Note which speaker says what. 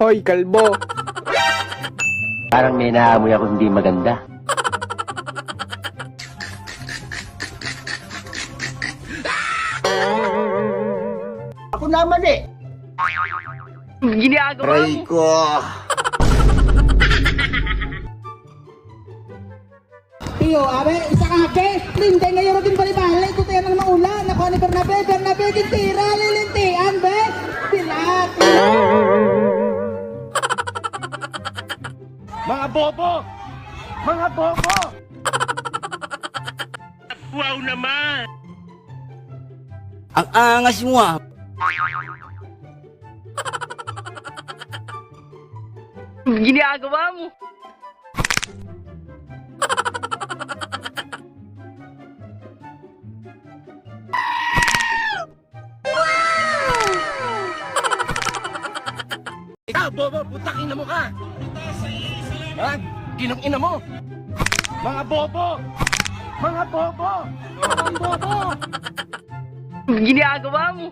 Speaker 1: Hoy, kalbo!
Speaker 2: Parang may naamoy ako hindi maganda.
Speaker 3: Ako naman eh.
Speaker 1: Ginagawa mo!
Speaker 3: Ko.
Speaker 4: Iyo, abe, isa ka abe, linte ngayon din balibala, ito tayo ng maulan, ako ni Bernabe, gintira, lilintian, be, pilat.
Speaker 1: Mga bobo! Mga bobo! Wow naman!
Speaker 3: Ang angas mo ah.
Speaker 1: Ginagawa mo! Ikaw, bobo, putang ina mo ka! Ha? Ginong ina mo! Mga bobo! Mga bobo! Mga bobo! Ginagawa mo!